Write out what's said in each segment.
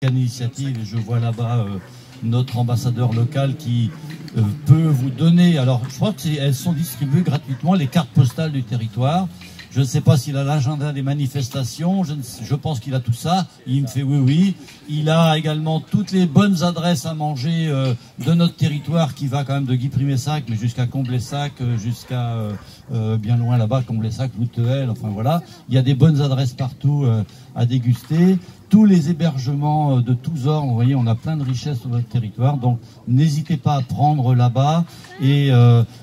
initiative, et je vois là-bas notre ambassadeur local qui peut vous donner, alors je crois qu'elles sont distribuées gratuitement, les cartes postales du territoire. Je ne sais pas s'il a l'agenda des manifestations, je pense qu'il a tout ça, il me fait oui. Il a également toutes les bonnes adresses à manger de notre territoire qui va quand même de Guy-Primessac, mais jusqu'à Comblessac, jusqu'à bien loin là-bas, Comblessac, Loutehel, enfin voilà. Il y a des bonnes adresses partout à déguster. Tous les hébergements de tous ordres, vous voyez, on a plein de richesses sur notre territoire, donc n'hésitez pas à prendre là-bas et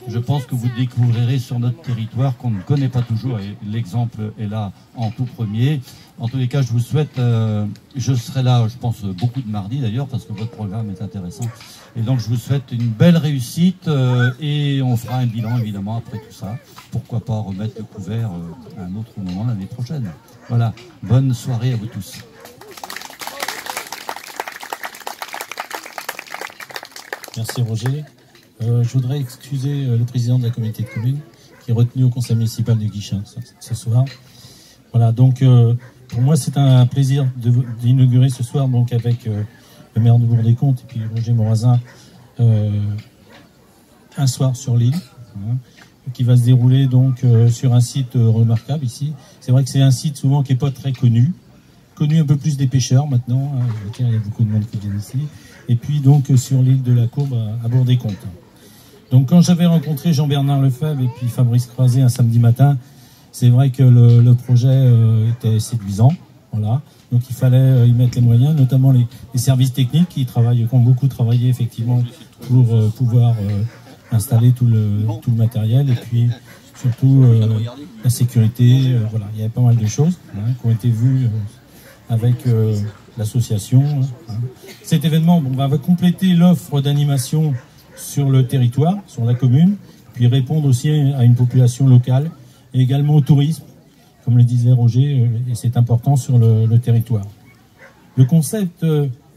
je pense que vous découvrirez sur notre territoire qu'on ne connaît pas toujours et l'exemple est là en tout premier. En tous les cas, je vous souhaite, je serai là, je pense, beaucoup de mardi d'ailleurs, parce que votre programme est intéressant. Et donc, je vous souhaite une belle réussite et on fera un bilan, évidemment, après tout ça. Pourquoi pas remettre le couvert à un autre moment l'année prochaine. Voilà, bonne soirée à vous tous. Merci Roger. Je voudrais excuser le président de la communauté de communes qui est retenu au conseil municipal de Guichen ce soir. Voilà, donc pour moi c'est un plaisir d'inaugurer ce soir donc avec le maire de Bourg-des-Comptes et puis Roger Morazin un soir sur l'île qui va se dérouler donc sur un site remarquable ici. C'est vrai que c'est un site souvent qui n'est pas très connu un peu plus des pêcheurs maintenant, il y a beaucoup de monde qui vient ici. Et puis donc sur l'île de la Courbe à Bourg-des-Comptes. Donc quand j'avais rencontré Jean-Bernard Lefebvre et puis Fabrice Croiset un samedi matin, c'est vrai que le projet était séduisant. Voilà. Donc il fallait y mettre les moyens, notamment les services techniques qui ont beaucoup travaillé effectivement pour pouvoir installer tout le matériel et puis surtout la sécurité. Voilà. Il y avait pas mal de choses qui ont été vues avec l'association. Cet événement va compléter l'offre d'animation sur le territoire, sur la commune, puis répondre aussi à une population locale et également au tourisme, comme le disait Roger, et c'est important sur le territoire. Le concept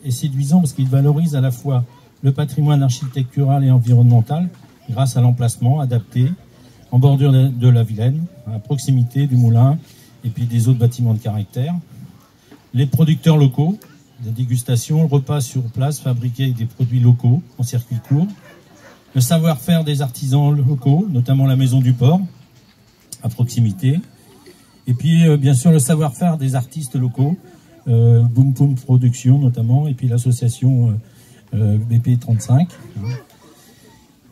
est séduisant parce qu'il valorise à la fois le patrimoine architectural et environnemental grâce à l'emplacement adapté en bordure de la Vilaine, à proximité du moulin et puis des autres bâtiments de caractère. Les producteurs locaux, la dégustation, le repas sur place fabriqué avec des produits locaux en circuit court, le savoir-faire des artisans locaux, notamment la Maison du Port, à proximité, et puis bien sûr le savoir-faire des artistes locaux, Boom Boom Production notamment, et puis l'association BP35.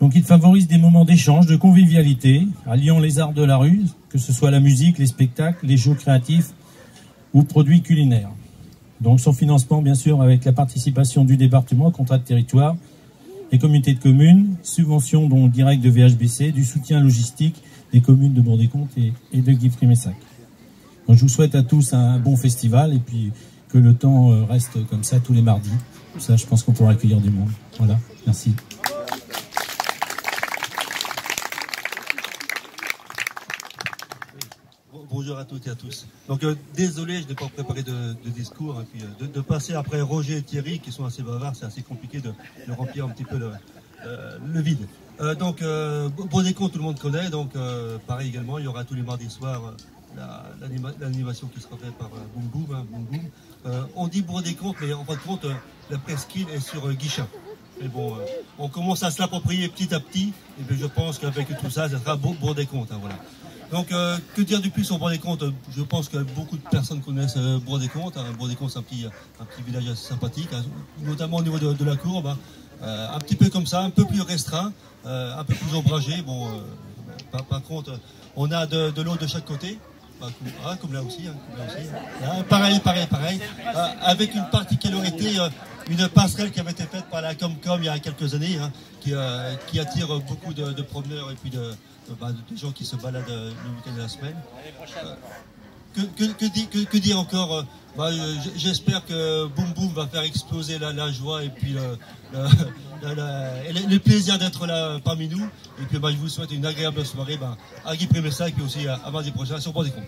Donc il favorise des moments d'échange, de convivialité, alliant les arts de la rue, que ce soit la musique, les spectacles, les jeux créatifs ou produits culinaires. Donc son financement, bien sûr, avec la participation du département, contrat de territoire, les communautés de communes, subventions donc directes de VHBC, du soutien logistique des communes de Bourg-des-Comptes et de Guy-Primessac. Donc je vous souhaite à tous un bon festival et puis que le temps reste comme ça tous les mardis. Comme ça, je pense qu'on pourra accueillir du monde. Voilà, merci. Bonjour à toutes et à tous. Donc désolé, je n'ai pas préparé de discours. Et puis, de passer après Roger et Thierry, qui sont assez bavards, c'est assez compliqué de remplir un petit peu le vide. Donc Bourg-des-Comptes, tout le monde connaît. Donc pareil également, il y aura tous les mardis soirs l'animation qui sera faite par Boom Boom. Boom Boom. On dit Bourg-des-Comptes, mais en fin de compte, la presqu'île est sur Guichen. Mais bon, on commence à se l'approprier petit à petit. Et puis je pense qu'avec tout ça, ça sera Bourg-des-Comptes. Voilà. Donc, que dire de plus sur Bourg-des-Comptes? Je pense que beaucoup de personnes connaissent Bourg-des-Comptes. Bourg-des-Comptes, c'est un petit village assez sympathique, notamment au niveau de la courbe. Un petit peu comme ça, un peu plus restreint, un peu plus ombragé. Bon, par contre, on a de l'eau de chaque côté. Comme là aussi. Pareil. Avec une particularité, une passerelle qui avait été faite par la Comcom il y a quelques années, qui attire beaucoup de promeneurs et puis de gens qui se baladent le week-end de la semaine. Que dire encore? J'espère que Boom Boom va faire exploser la joie et puis le plaisir d'être là parmi nous. Et puis je vous souhaite une agréable soirée à Guy-Primessac et puis aussi à mardi prochain sur Bourg-des-Comptes.